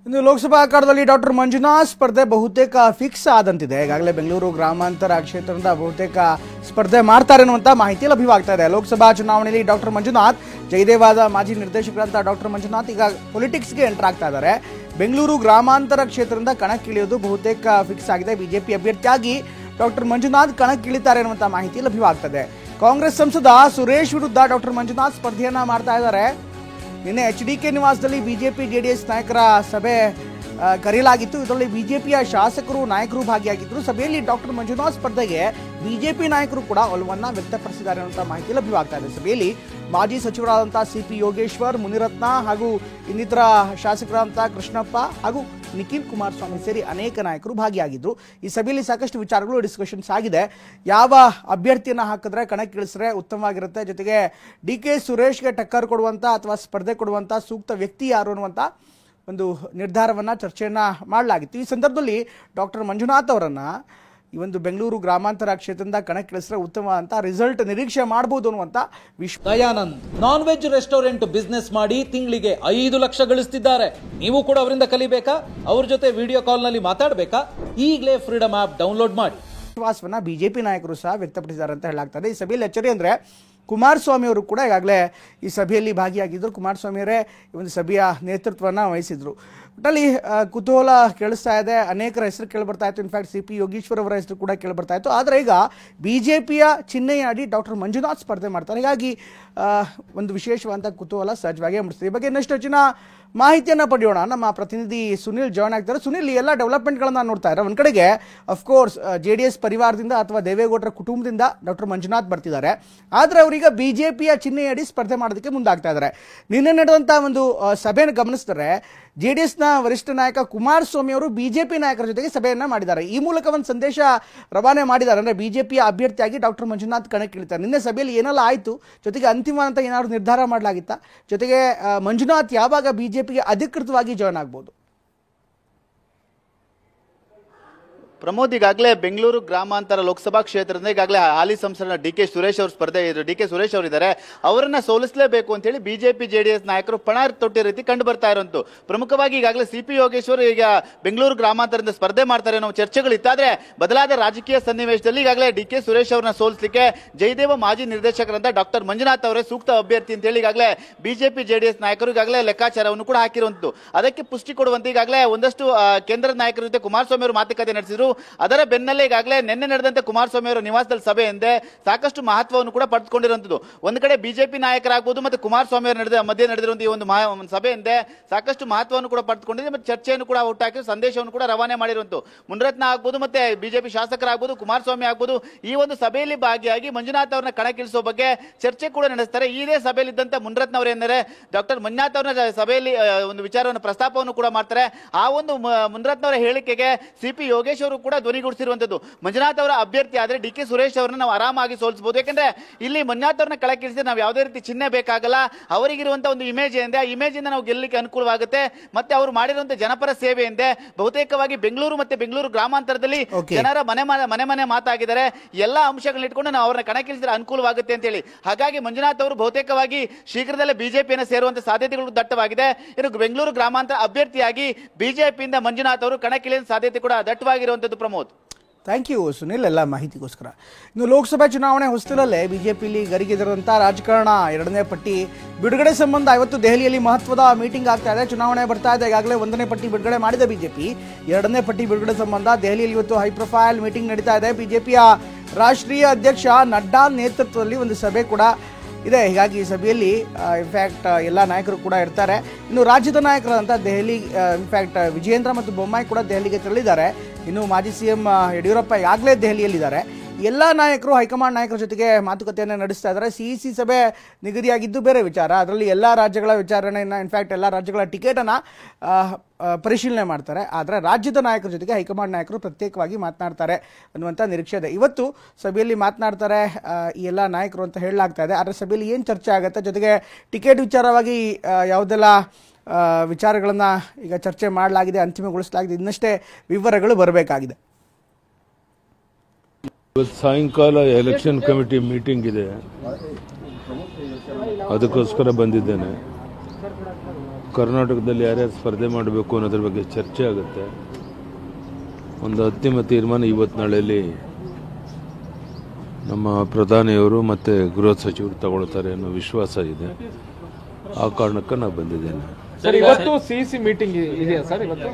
ಇನ್ನು ಲೋಕಸಭಾ ಅಖಾಡದಲ್ಲಿ ಡಾಕ್ಟರ್ ಮಂಜುನಾಥ್ ಸ್ಪರ್ಧೆ ಬಹುತೇಕ ಫಿಕ್ಸ್ ಆದಂತಿದೆ. ಈಗಾಗಲೇ ಬೆಂಗಳೂರು ಗ್ರಾಮಾಂತರ ಕ್ಷೇತ್ರದಿಂದ ಬಹುತೇಕ ಸ್ಪರ್ಧೆ ಮಾಡ್ತಾರೆ ಅನ್ನುವಂಥ ಮಾಹಿತಿ ಲಭ್ಯವಾಗ್ತಾ ಇದೆ. ಲೋಕಸಭಾ ಚುನಾವಣೆಯಲ್ಲಿ ಡಾಕ್ಟರ್ ಮಂಜುನಾಥ್, ಜಯದೇವಾದ ಮಾಜಿ ನಿರ್ದೇಶಕರಂತ ಡಾಕ್ಟರ್ ಮಂಜುನಾಥ್ ಈಗ ಪೊಲಿಟಿಕ್ಸ್ಗೆ ಎಂಟರ್ ಆಗ್ತಾ ಇದ್ದಾರೆ. ಬೆಂಗಳೂರು ಗ್ರಾಮಾಂತರ ಕ್ಷೇತ್ರದಿಂದ ಕಣಕ್ಕಿಳಿಯೋದು ಬಹುತೇಕ ಫಿಕ್ಸ್ ಆಗಿದೆ. ಬಿಜೆಪಿ ಅಭ್ಯರ್ಥಿಯಾಗಿ ಡಾಕ್ಟರ್ ಮಂಜುನಾಥ್ ಕಣಕ್ಕಿಳಿತಾರೆ ಅನ್ನುವಂಥ ಮಾಹಿತಿ ಲಭ್ಯವಾಗ್ತದೆ. ಕಾಂಗ್ರೆಸ್ ಸಂಸದ ಸುರೇಶ್ ವಿರುದ್ಧ ಡಾಕ್ಟರ್ ಮಂಜುನಾಥ್ ಸ್ಪರ್ಧೆಯನ್ನ ಮಾಡ್ತಾ ಇದ್ದಾರೆ. ನಿನ್ನೆ HDK ನಿವಾಸದಲ್ಲಿ ಬಿಜೆಪಿ JDS ನಾಯಕರ ಸಭೆ ಕರೆಯಲಾಗಿತ್ತು. ಇದರಲ್ಲಿ ಬಿಜೆಪಿಯ ಶಾಸಕರು ನಾಯಕರು ಭಾಗಿಯಾಗಿದ್ದರು. ಸಭೆಯಲ್ಲಿ ಡಾಕ್ಟರ್ ಮಂಜುನಾಥ್ ಸ್ಪರ್ಧೆಗೆ ಬಿಜೆಪಿ ನಾಯಕರು ಕೂಡ ಒಲವನ್ನ ವ್ಯಕ್ತಪಡಿಸಿದ್ದಾರೆ ಅನ್ನುವಂಥ ಮಾಹಿತಿ ಲಭ್ಯವಾಗ್ತಾ ಇದೆ. ಸಭೆಯಲ್ಲಿ ಮಾಜಿ ಸಚಿವರಾದಂಥ CP ಯೋಗೇಶ್ವರ್, ಮುನಿರತ್ನ ಹಾಗೂ ಇನ್ನಿತರ ಶಾಸಕರಾದಂಥ ಕೃಷ್ಣಪ್ಪ ಹಾಗೂ ನಿಖಿಲ್ ಕುಮಾರಸ್ವಾಮಿ ಸೇರಿ ಅನೇಕ ನಾಯಕರು ಭಾಗಿಯಾಗಿದ್ದರು. ಈ ಸಭೆಯಲ್ಲಿ ಸಾಕಷ್ಟು ವಿಚಾರಗಳು ಡಿಸ್ಕಷನ್ಸ್ ಆಗಿದೆ. ಯಾವ ಅಭ್ಯರ್ಥಿಯನ್ನು ಹಾಕಿದ್ರೆ ಕಣಕ್ಕಿಳಿಸಿದ್ರೆ ಉತ್ತಮವಾಗಿರುತ್ತೆ, ಜೊತೆಗೆ DK ಸುರೇಶ್ಗೆ ಟಕ್ಕರ್ ಕೊಡುವಂಥ ಅಥವಾ ಸ್ಪರ್ಧೆ ಕೊಡುವಂಥ ಸೂಕ್ತ ವ್ಯಕ್ತಿ ಯಾರು ಅನ್ನುವಂಥ ಒಂದು ನಿರ್ಧಾರವನ್ನು ಚರ್ಚೆಯನ್ನು ಮಾಡಲಾಗಿತ್ತು. ಈ ಸಂದರ್ಭದಲ್ಲಿ ಡಾಕ್ಟರ್ ಮಂಜುನಾಥ್ ಅವರನ್ನು ಈ ಒಂದು ಬೆಂಗಳೂರು ಗ್ರಾಮಾಂತರ ಕ್ಷೇತ್ರದಿಂದ ಕಣಕ್ಕಿಳಿಸಿದ್ರೆ ಉತ್ತಮ ಅಂತ ರಿಸಲ್ಟ್ ನಿರೀಕ್ಷೆ ಮಾಡಬಹುದು ಅನ್ನುವಂಥ Dayanand non veg restaurant business ಮಾಡಿ ತಿಂಗಳಿಗೆ 5 ಲಕ್ಷ ಗಳಿಸ್ತಿದ್ದಾರೆ. ನೀವು ಕೂಡ ಅವರಿಂದ ಕಲಿಬೇಕಾ? ಅವ್ರ ಜೊತೆ ವಿಡಿಯೋ ಕಾಲ್ ನಲ್ಲಿ ಮಾತಾಡಬೇಕಾ? ಈಗಲೇ ಫ್ರೀಡಮ್ ಆಪ್ ಡೌನ್ಲೋಡ್ ಮಾಡಿ. ವಿಶ್ವಾಸವನ್ನ ಬಿಜೆಪಿ ನಾಯಕರು ಸಹ ವ್ಯಕ್ತಪಡಿಸಿದ್ದಾರೆ ಅಂತ ಹೇಳಲಾಗ್ತದೆ. ಈ ಸಭೆಯಲ್ಲಿ ಅಚ್ಚರಿ ಅಂದರೆ ಕುಮಾರಸ್ವಾಮಿ ಅವರು ಕೂಡ ಈಗಾಗಲೇ ಈ ಸಭೆಯಲ್ಲಿ ಭಾಗಿಯಾಗಿದ್ದರು. ಕುಮಾರಸ್ವಾಮಿ ಅವರೇ ಈ ಒಂದು ಸಭೆಯ ನೇತೃತ್ವವನ್ನು ವಹಿಸಿದ್ರು. ಒಟ್ಟಲ್ಲಿ ಕುತೂಹಲ ಕೇಳಿಸ್ತಾ ಇದೆ. ಅನೇಕರ ಹೆಸರು ಕೇಳಿಬರ್ತಾ ಇತ್ತು. ಇನ್ಫ್ಯಾಕ್ಟ್ CP ಯೋಗೇಶ್ವರ್ ಅವರ ಹೆಸರು ಕೂಡ ಕೇಳಿಬರ್ತಾ ಇತ್ತು. ಆದರೆ ಈಗ ಬಿಜೆಪಿಯ ಚಿಹ್ನೆಯಾಡಿ ಡಾಕ್ಟರ್ ಮಂಜುನಾಥ್ ಸ್ಪರ್ಧೆ ಮಾಡ್ತಾರೆ. ಹೀಗಾಗಿ ಒಂದು ವಿಶೇಷವಾದಂಥ ಕುತೂಹಲ ಸಹಜವಾಗಿ ಮೂಡಿಸ್ತದೆ. ಈ ಬಗ್ಗೆ ಇನ್ನಷ್ಟು ಹೆಚ್ಚಿನ ಮಾಹಿತಿಯನ್ನು ಪಡೆಯೋಣ. ನಮ್ಮ ಪ್ರತಿನಿಧಿ ಸುನಿಲ್ ಜಾಯ್ನ್ ಆಗ್ತಾರೆ. ಸುನಿಲ್, ಎಲ್ಲ ಡೆವಲಪ್ಮೆಂಟ್ಗಳನ್ನು ನೋಡ್ತಾ ಇದ್ದಾರೆ. ಒಂದು ಕಡೆಗೆ ಅಫ್ಕೋರ್ಸ್ JDS ಪರಿವಾರದಿಂದ ಅಥವಾ ದೇವೇಗೌಡರ ಕುಟುಂಬದಿಂದ ಡಾಕ್ಟರ್ ಮಂಜುನಾಥ್ ಬರ್ತಿದ್ದಾರೆ. ಆದರೆ ಅವರೀಗ ಬಿಜೆಪಿಯ ಚಿಹ್ನೆಯಡಿ ಸ್ಪರ್ಧೆ ಮಾಡೋದಕ್ಕೆ ಮುಂದಾಗ್ತಾ ಇದ್ದಾರೆ. ನಿನ್ನೆ ನಡೆದಂಥ ಒಂದು ಸಭೆಯನ್ನು ಗಮನಿಸಿದರೆ JDSನ ವರಿಷ್ಠ ನಾಯಕ ಕುಮಾರಸ್ವಾಮಿ ಅವರು ಬಿಜೆಪಿ ನಾಯಕರ ಜೊತೆಗೆ ಸಭೆಯನ್ನು ಮಾಡಿದ್ದಾರೆ. ಈ ಮೂಲಕ ಒಂದು ಸಂದೇಶ ರವಾನೆ ಮಾಡಿದ್ದಾರೆ. ಅಂದರೆ ಬಿಜೆಪಿಯ ಅಭ್ಯರ್ಥಿಯಾಗಿ ಡಾಕ್ಟರ್ ಮಂಜುನಾಥ್ ಕಣಕ್ಕಿಳಿತಾರೆ. ನಿನ್ನೆ ಸಭೆಯಲ್ಲಿ ಏನೆಲ್ಲ ಆಯಿತು, ಜೊತೆಗೆ ಅಂತಿಮ ಅಂತ ಏನಾದರೂ ನಿರ್ಧಾರ ಮಾಡಲಾಗಿತ್ತಾ, ಜೊತೆಗೆ ಮಂಜುನಾಥ್ ಯಾವಾಗ ಬಿಜೆಪಿಗೆ ಅಧಿಕೃತವಾಗಿ ಜಾಯ್ನ್ ಆಗ್ಬೋದು? ಪ್ರಮೋದ್, ಈಗಾಗಲೇ ಬೆಂಗಳೂರು ಗ್ರಾಮಾಂತರ ಲೋಕಸಭಾ ಕ್ಷೇತ್ರದಿಂದ ಈಗಾಗಲೇ ಹಾಲಿ ಸಂಸದ DK ಸುರೇಶ್ ಅವರು ಸ್ಪರ್ಧೆ DK ಸುರೇಶ್ ಅವರಿದ್ದಾರೆ. ಅವರನ್ನ ಸೋಲಿಸಲೇಬೇಕು ಅಂತ ಹೇಳಿ ಬಿಜೆಪಿ JDS ನಾಯಕರು ಪಣ ತೊಟ್ಟಿ ರೀತಿ ಕಂಡು ಬರ್ತಾ ಇರುವಂತು. ಪ್ರಮುಖವಾಗಿ ಈಗಾಗಲೇ CP ಯೋಗೇಶ್ವರ್ ಈಗ ಬೆಂಗಳೂರು ಗ್ರಾಮಾಂತರದಿಂದ ಸ್ಪರ್ಧೆ ಮಾಡ್ತಾರೆ ಅನ್ನೋ ಚರ್ಚೆಗಳಿತ್ತಾದ್ರೆ, ಬದಲಾದ ರಾಜಕೀಯ ಸನ್ನಿವೇಶದಲ್ಲಿ ಈಗಾಗಲೇ DK ಸುರೇಶ್ ಅವರನ್ನ ಸೋಲಿಸಲಿಕ್ಕೆ ಜಯದೇವ ಮಾಜಿ ನಿರ್ದೇಶಕರಂತ ಡಾಕ್ಟರ್ ಮಂಜುನಾಥ್ ಅವರೇ ಸೂಕ್ತ ಅಭ್ಯರ್ಥಿ ಅಂತ ಹೇಳಿ ಈಗಾಗಲೇ ಬಿಜೆಪಿ JDS ನಾಯಕರು ಈಗಾಗಲೇ ಲೆಕ್ಕಾಚಾರವನ್ನು ಕೂಡ ಹಾಕಿರುವಂತು. ಅದಕ್ಕೆ ಪುಷ್ಟಿ ಕೊಡುವಂತೆ ಈಗಾಗಲೇ ಒಂದಷ್ಟು ಕೇಂದ್ರದ ನಾಯಕರ ಜೊತೆ ಕುಮಾರಸ್ವಾಮಿ ಅವರು ಮಾತುಕತೆ ನಡೆಸಿದ್ರು. ಅದರ ಬೆನ್ನಲ್ಲೇ ಈಗಾಗಲೇ ನಿನ್ನೆ ನಡೆದಂತೆ ಕುಮಾರಸ್ವಾಮಿ ಅವರ ನಿವಾಸದಲ್ಲಿ ಸಭೆ ಎಂದೇ ಸಾಕಷ್ಟು ಮಹತ್ವವನ್ನು ಕೂಡ ಪಡೆದುಕೊಂಡಿರುವಂತದ್ದು. ಒಂದು ಕಡೆ ಬಿಜೆಪಿ ನಾಯಕರಾಗಬಹುದು ಮತ್ತೆ ಕುಮಾರಸ್ವಾಮಿ ಅವರು ಮಧ್ಯೆ ನಡೆದಿರುವಂತಹ ಈ ಒಂದು ಸಭೆ ಎಂದೇ ಸಾಕಷ್ಟು ಮಹತ್ವವನ್ನು ಕೂಡ ಪಡೆದುಕೊಂಡಿದೆ. ಮತ್ತೆ ಚರ್ಚೆಯನ್ನು ಕೂಡ ಹುಟ್ಟಾಕಿ ಸಂದೇಶವನ್ನು ಕೂಡ ರವಾನೆ ಮಾಡಿರುವಂತು. ಮುನಿರತ್ನ ಆಗ್ಬೋದು ಮತ್ತೆ ಬಿಜೆಪಿ ಶಾಸಕರಾಗಬಹುದು, ಕುಮಾರಸ್ವಾಮಿ ಆಗ್ಬೋದು, ಈ ಒಂದು ಸಭೆಯಲ್ಲಿ ಭಾಗಿಯಾಗಿ ಮಂಜುನಾಥ್ ಅವರನ್ನ ಕಣಕ್ಕಿಳಿಸುವ ಬಗ್ಗೆ ಚರ್ಚೆ ಕೂಡ ನಡೆಸ್ತಾರೆ. ಇದೇ ಸಭೆಯಲ್ಲಿ ಇದ್ದಂತ ಮುನಿರತ್ನ ಅವರು ಏನೆಂದರೆ ಡಾಕ್ಟರ್ ಮಂಜುನಾಥ್ ಅವರನ್ನ ಸಭೆಯಲ್ಲಿ ಒಂದು ವಿಚಾರವನ್ನು ಪ್ರಸ್ತಾಪವನ್ನು ಕೂಡ ಮಾಡ್ತಾರೆ. ಆ ಒಂದು ಮುನಿರತ್ನ ಅವರ ಹೇಳಿಕೆಗೆ CP ಯೋಗೇಶ್ವರು ಕೂಡ ಧ್ವನಿಗೂಡಿಸಿರುವಂತದ್ದು. ಮಂಜುನಾಥ್ ಅವರ ಅಭ್ಯರ್ಥಿ ಆದ್ರೆ DK ಸುರೇಶ್ ಅವರನ್ನ ನಾವು ಆರಾಮಾಗಿ ಸೋಲಿಸಬಹುದು. ಯಾಕಂದ್ರೆ ಇಲ್ಲಿ ಮಂಜುನಾಥ್ ಅವರನ್ನ ಕಳಕಿಳಿಸಿ ನಾವು ಯಾವುದೇ ರೀತಿ ಚಿಹ್ನೆ ಬೇಕಾಗಲ್ಲ. ಅವರಿಗಿರುವಂತಹ ಒಂದು ಇಮೇಜ್ ಏನಿದೆ, ಆ ಇಮೇಜ್ ಇಂದ ನಾವು ಗೆಲ್ಲಲಿಕ್ಕೆ ಅನುಕೂಲವಾಗುತ್ತೆ. ಮತ್ತೆ ಅವರು ಮಾಡಿರುವಂತಹ ಜನಪರ ಸೇವೆ ಎಂದೇ ಬಹುತೇಕವಾಗಿ ಬೆಂಗಳೂರು ಮತ್ತೆ ಬೆಂಗಳೂರು ಗ್ರಾಮಾಂತರದಲ್ಲಿ ಜನರ ಮನೆ ಮಾತಾಗಿದ್ದಾರೆ. ಎಲ್ಲಾ ಅಂಶಗಳನ್ನ ಇಟ್ಕೊಂಡು ನಾವು ಅವರನ್ನ ಕಣಕ್ಕಿಳಿಸಿದ್ರೆ ಅನುಕೂಲವಾಗುತ್ತೆ ಅಂತ ಹೇಳಿ. ಹಾಗಾಗಿ ಮಂಜುನಾಥ್ ಅವರು ಬಹುತೇಕವಾಗಿ ಶೀಘ್ರದಲ್ಲೇ ಬಿಜೆಪಿಯನ್ನು ಸೇರುವಂತ ಸಾಧ್ಯತೆಗಳು ದಟ್ಟವಾಗಿದೆ. ಇನ್ನು ಬೆಂಗಳೂರು ಗ್ರಾಮಾಂತರ ಅಭ್ಯರ್ಥಿಯಾಗಿ ಬಿಜೆಪಿಯಿಂದ ಮಂಜುನಾಥ್ ಅವರು ಕಣಕ್ಕಿಳಿಯುವ ಸಾಧ್ಯತೆ ಕೂಡ ದಟ್ಟವಾಗಿರುವಂತದ್ದು. ಪ್ರಮೋದ್, ಥ್ಯಾಂಕ್ ಯು ಸುನಿಲ್, ಎಲ್ಲ ಮಾಹಿತಿಗೋಸ್ಕರ. ಇನ್ನು ಲೋಕಸಭಾ ಚುನಾವಣೆ ಹೊಸದಲ್ಲೇ ಬಿಜೆಪಿಲಿ ಗರಿಗೆದರಂಥ ರಾಜಕಾರಣ ಎರಡನೇ ಪಟ್ಟಿ ಬಿಡುಗಡೆ ಸಂಬಂಧ ಇವತ್ತು ದೆಹಲಿಯಲ್ಲಿ ಮಹತ್ವದ ಮೀಟಿಂಗ್ ಆಗ್ತಾ ಇದೆ. ಚುನಾವಣೆ ಬರ್ತಾ ಇದೆ. ಈಗಾಗಲೇ 1ನೇ ಪಟ್ಟಿ ಬಿಡುಗಡೆ ಮಾಡಿದ ಬಿಜೆಪಿ 2ನೇ ಪಟ್ಟಿ ಬಿಡುಗಡೆ ಸಂಬಂಧ ದೆಹಲಿಯಲ್ಲಿ ಇವತ್ತು ಹೈ ಪ್ರೊಫೈಲ್ ಮೀಟಿಂಗ್ ನಡೀತಾ ಇದೆ. ಬಿಜೆಪಿಯ ರಾಷ್ಟ್ರೀಯ ಅಧ್ಯಕ್ಷ ನಡ್ಡಾ ನೇತೃತ್ವದಲ್ಲಿ ಒಂದು ಸಭೆ ಕೂಡ ಇದೆ. ಹೀಗಾಗಿ ಈ ಸಭೆಯಲ್ಲಿ ಇನ್ಫ್ಯಾಕ್ಟ್ ಎಲ್ಲ ನಾಯಕರು ಕೂಡ ಇರ್ತಾರೆ. ಇನ್ನು ರಾಜ್ಯದ ನಾಯಕರಾದಂಥ ದೆಹಲಿ ಇನ್ಫ್ಯಾಕ್ಟ್ ವಿಜಯೇಂದ್ರ ಮತ್ತು ಬೊಮ್ಮಾಯಿ ಕೂಡ ದೆಹಲಿಗೆ ತೆರಳಿದ್ದಾರೆ. ಇನ್ನು ಮಾಜಿ CM ಯಡಿಯೂರಪ್ಪ ಈಗಾಗಲೇ ದೆಹಲಿಯಲ್ಲಿದ್ದಾರೆ. ಎಲ್ಲ ನಾಯಕರು ಹೈಕಮಾಂಡ್ ನಾಯಕರ ಜೊತೆಗೆ ಮಾತುಕತೆಯನ್ನು ನಡೆಸ್ತಾ ಇದ್ದಾರೆ. CEC ಸಭೆ ನಿಗದಿಯಾಗಿದ್ದು ಬೇರೆ ವಿಚಾರ. ಅದರಲ್ಲಿ ಎಲ್ಲ ರಾಜ್ಯಗಳ ವಿಚಾರಣೆಯನ್ನು ಇನ್ಫ್ಯಾಕ್ಟ್ ಎಲ್ಲ ರಾಜ್ಯಗಳ ಟಿಕೆಟನ್ನು ಪರಿಶೀಲನೆ ಮಾಡ್ತಾರೆ. ಆದರೆ ರಾಜ್ಯದ ನಾಯಕರ ಜೊತೆಗೆ ಹೈಕಮಾಂಡ್ ನಾಯಕರು ಪ್ರತ್ಯೇಕವಾಗಿ ಮಾತನಾಡ್ತಾರೆ ಅನ್ನುವಂಥ ನಿರೀಕ್ಷೆ ಇದೆ. ಇವತ್ತು ಸಭೆಯಲ್ಲಿ ಮಾತನಾಡ್ತಾರೆ ಈ ಎಲ್ಲ ನಾಯಕರು ಅಂತ ಹೇಳಲಾಗ್ತಾ ಇದೆ. ಆದರೆ ಸಭೆಯಲ್ಲಿ ಏನು ಚರ್ಚೆ ಆಗುತ್ತೆ, ಜೊತೆಗೆ ಟಿಕೆಟ್ ವಿಚಾರವಾಗಿ ಯಾವುದೆಲ್ಲ ವಿಚಾರಗಳನ್ನು ಈಗ ಚರ್ಚೆ ಮಾಡಲಾಗಿದೆ, ಅಂತಿಮಗೊಳಿಸಲಾಗಿದೆ, ಇನ್ನಷ್ಟೇ ವಿವರಗಳು ಬರಬೇಕಾಗಿದೆ. ಸಾಯಂಕಾಲ ಎಲೆಕ್ಷನ್ ಕಮಿಟಿ ಮೀಟಿಂಗ್ ಇದೆ, ಅದಕ್ಕೋಸ್ಕರ ಬಂದಿದ್ದೇನೆ. ಕರ್ನಾಟಕದಲ್ಲಿ ಯಾರ್ಯಾರು ಸ್ಪರ್ಧೆ ಮಾಡಬೇಕು ಅನ್ನೋದ್ರ ಬಗ್ಗೆ ಚರ್ಚೆ ಆಗುತ್ತೆ. ಒಂದು ಅಂತಿಮ ತೀರ್ಮಾನ ಇವತ್ತು ನಾಳೆಯಲ್ಲಿ ನಮ್ಮ ಪ್ರಧಾನಿಯವರು ಮತ್ತು ಗೃಹ ಸಚಿವರು ತಗೊಳ್ತಾರೆ ಅನ್ನೋ ವಿಶ್ವಾಸ ಇದೆ. ಆ ಕಾರಣಕ್ಕೆ ನಾನು ಬಂದಿದ್ದೇನೆ. ಸರ್, ಇವತ್ತು ಸಿಇಸಿ ಮೀಟಿಂಗ್ ಇದೆಯಾ ಸರ್ ಇವತ್ತು,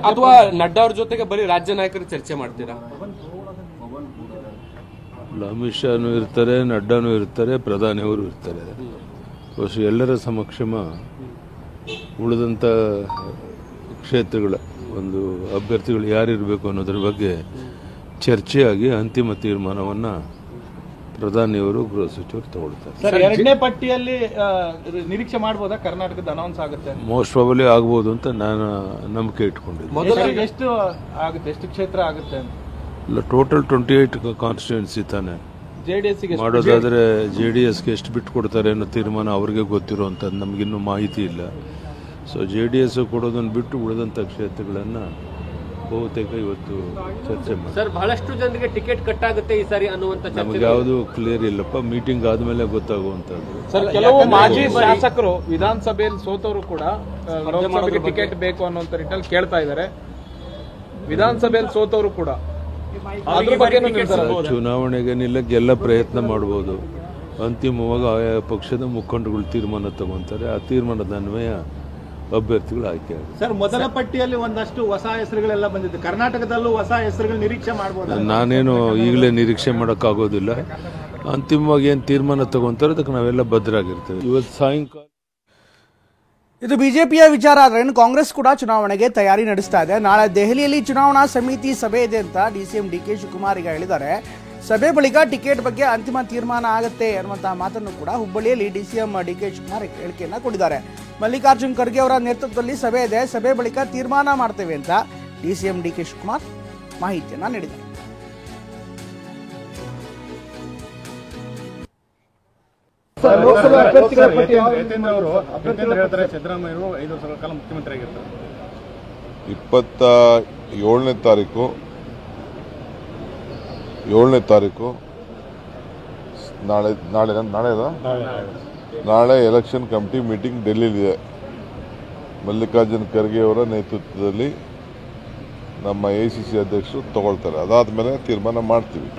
ಅಥವಾ ನಡ್ಡಾ ಅವ್ರ ಜೊತೆಗೆ ಬರೀ ರಾಜ್ಯ ನಾಯಕರು ಚರ್ಚೆ ಮಾಡ್ತೀರಾ? ಅಮಿತ್ ಶಾನು ಇರ್ತಾರೆ, ನಡ್ಡಾನು ಇರ್ತಾರೆ, ಪ್ರಧಾನಿಯವರು ಇರ್ತಾರೆ. ಬಹುಶಃ ಎಲ್ಲರ ಸಮಕ್ಷಮ ಉಳಿದಂಥ ಕ್ಷೇತ್ರಗಳ ಒಂದು ಅಭ್ಯರ್ಥಿಗಳು ಯಾರಿರಬೇಕು ಅನ್ನೋದ್ರ ಬಗ್ಗೆ ಚರ್ಚೆಯಾಗಿ ಅಂತಿಮ ತೀರ್ಮಾನವನ್ನು ಪ್ರಧಾನಿಯವರು ಗೃಹ ಸಚಿವರು ತಗೊಳ್ತಾರೆ. ಸರ್, ಎರಡನೇ ಪಟ್ಟಿಯಲ್ಲಿ ನಿರೀಕ್ಷೆ ಮಾಡಬಹುದಾ ಕರ್ನಾಟಕದ ಅನೌನ್ಸ್ ಆಗುತ್ತೆ? ಮೋಸ್ಟ್ ಪ್ರಾಬಲಿ ಆಗ್ಬೋದು ಅಂತ ನಾನು ನಂಬಿಕೆ ಇಟ್ಕೊಂಡಿದ್ದೆ. ಎಷ್ಟು ಆಗುತ್ತೆ, ಎಷ್ಟು ಕ್ಷೇತ್ರ ಆಗುತ್ತೆ? ಇಲ್ಲ, ಟೋಟಲ್ 28 ಕಾನ್ಸ್ಟಿಟ್ಯೂನ್ಸಿ ತಾನೆ JDS ಮಾಡೋದಾದ್ರೆ JDSಗೆ ಎಷ್ಟು ಬಿಟ್ಟು ಕೊಡ್ತಾರೆ ಅನ್ನೋ ತೀರ್ಮಾನ ಅವ್ರಿಗೆ ಗೊತ್ತಿರುವಂಥದ್ದು, ನಮಗಿನ್ನೂ ಮಾಹಿತಿ ಇಲ್ಲ. ಸೊ JDS ಕೊಡೋದನ್ನು ಬಿಟ್ಟು ಉಳಿದಂಥ ಕ್ಷೇತ್ರಗಳನ್ನು ಬಹುತೇಕ ಇವತ್ತು ಚರ್ಚೆ ಮಾಡಿ. ಸರ್, ಬಹಳಷ್ಟು ಜನರಿಗೆ ಟಿಕೆಟ್ ಕಟ್ ಆಗುತ್ತೆ ಈ ಸಾರಿ ಅನ್ನುವಂತ ನಮಗೆ ಯಾವುದು ಕ್ಲಿಯರ್ ಇಲ್ಲಪ್ಪ, ಮೀಟಿಂಗ್ ಆದ್ಮೇಲೆ ಗೊತ್ತಾಗುವಂಥದ್ದು. ಸರ್, ಕೆಲವು ಮಾಜಿ ಶಾಸಕರು ವಿಧಾನಸಭೆಯಲ್ಲಿ ಸೋತವರು ಕೂಡ ಲೋಕಸಭೆಗೆ ಟಿಕೆಟ್ ಬೇಕು ಅನ್ನುವಂತ ನಿಟ್ಟಿನಲ್ಲಿ ಕೇಳ್ತಾ ಇದ್ದಾರೆ. ವಿಧಾನಸಭೆಯಲ್ಲಿ ಸೋತವರು ಕೂಡ ಅದ್ರ ಬಗ್ಗೆ ಚುನಾವಣೆಗೆ ನಿಲ್ಲಕ್ಕೆ ಎಲ್ಲ ಪ್ರಯತ್ನ ಮಾಡಬಹುದು. ಅಂತಿಮವಾಗಿ ಆಯಾ ಪಕ್ಷದ ಮುಖಂಡರುಗಳು ತೀರ್ಮಾನ ತಗೊಂತಾರೆ. ಆ ತೀರ್ಮಾನದ ಅನ್ವಯ ಅಭ್ಯರ್ಥಿಗಳು ಆಯ್ಕೆ ಆಗುತ್ತೆ. ಸರ್, ಮೊದಲ ಪಟ್ಟಿಯಲ್ಲಿ ಒಂದಷ್ಟು ಹೊಸ ಹೆಸರುಗಳೆಲ್ಲ ಬಂದಿದೆ. ಕರ್ನಾಟಕದಲ್ಲೂ ಹೊಸ ಹೆಸರುಗಳು ನಿರೀಕ್ಷೆ ಮಾಡಬಹುದು? ನಾನೇನು ಈಗಲೇ ನಿರೀಕ್ಷೆ ಮಾಡೋಕ್ಕಾಗೋದಿಲ್ಲ. ಅಂತಿಮವಾಗಿ ಏನು ತೀರ್ಮಾನ ತಗೊಂತಾರೆ ಅದಕ್ಕೆ ನಾವೆಲ್ಲ ಬದ್ಧರಾಗಿರ್ತೇವೆ. ಇವತ್ತು ಸಾಯಂಕಾಲ ಇದು ಬಿಜೆಪಿಯ ವಿಚಾರ ಆದರೆ ಕಾಂಗ್ರೆಸ್ ಕೂಡ ಚುನಾವಣೆಗೆ ತಯಾರಿ ನಡೆಸ್ತಾ ಇದೆ. ನಾಳೆ ದೆಹಲಿಯಲ್ಲಿ ಚುನಾವಣಾ ಸಮಿತಿ ಸಭೆ ಇದೆ ಅಂತ DCM DK ಶಿವಕುಮಾರ್ ಈಗ ಹೇಳಿದ್ದಾರೆ. ಸಭೆ ಬಳಿಕ ಟಿಕೆಟ್ ಬಗ್ಗೆ ಅಂತಿಮ ತೀರ್ಮಾನ ಆಗುತ್ತೆ ಅನ್ನುವಂತಹ ಮಾತನ್ನು ಕೂಡ ಹುಬ್ಬಳ್ಳಿಯಲ್ಲಿ DCM DK ಶಿವಕುಮಾರ್ ಹೇಳಿಕೆಯನ್ನ ಕೊಟ್ಟಿದ್ದಾರೆ. ಮಲ್ಲಿಕಾರ್ಜುನ್ ಖರ್ಗೆ ಅವರ ನೇತೃತ್ವದಲ್ಲಿ ಸಭೆ ಇದೆ, ಸಭೆ ಬಳಿಕ ತೀರ್ಮಾನ ಮಾಡ್ತೇವೆ ಅಂತ DCM DK ಶಿವಕುಮಾರ್ ಮಾಹಿತಿಯನ್ನ ನೀಡಿದ್ದಾರೆ. ಲೋಕಸಭಾ ಅಭ್ಯರ್ಥಿಗಳ ಪಟ್ಟಿ ಅವರು ಹೇಳ್ತಾರೆ ಸಿದ್ದರಾಮಯ್ಯರು 5 ವರ್ಷಗಳ ಕಾಲ ಮುಖ್ಯಮಂತ್ರಿ ಆಗಿರ್ತಾರೆ. 7ನೇ ತಾರೀಕು ನಾಳೆ ಎಲೆಕ್ಷನ್ ಕಮಿಟಿ ಮೀಟಿಂಗ್ ಡೆಲ್ಲಿಲಿದೆ. ಮಲ್ಲಿಕಾರ್ಜುನ್ ಖರ್ಗೆ ಅವರ ನೇತೃತ್ವದಲ್ಲಿ ನಮ್ಮ ACC ಅಧ್ಯಕ್ಷರು ತಗೊಳ್ತಾರೆ. ಅದಾದ್ಮೇಲೆ ತೀರ್ಮಾನ ಮಾಡ್ತೀವಿ.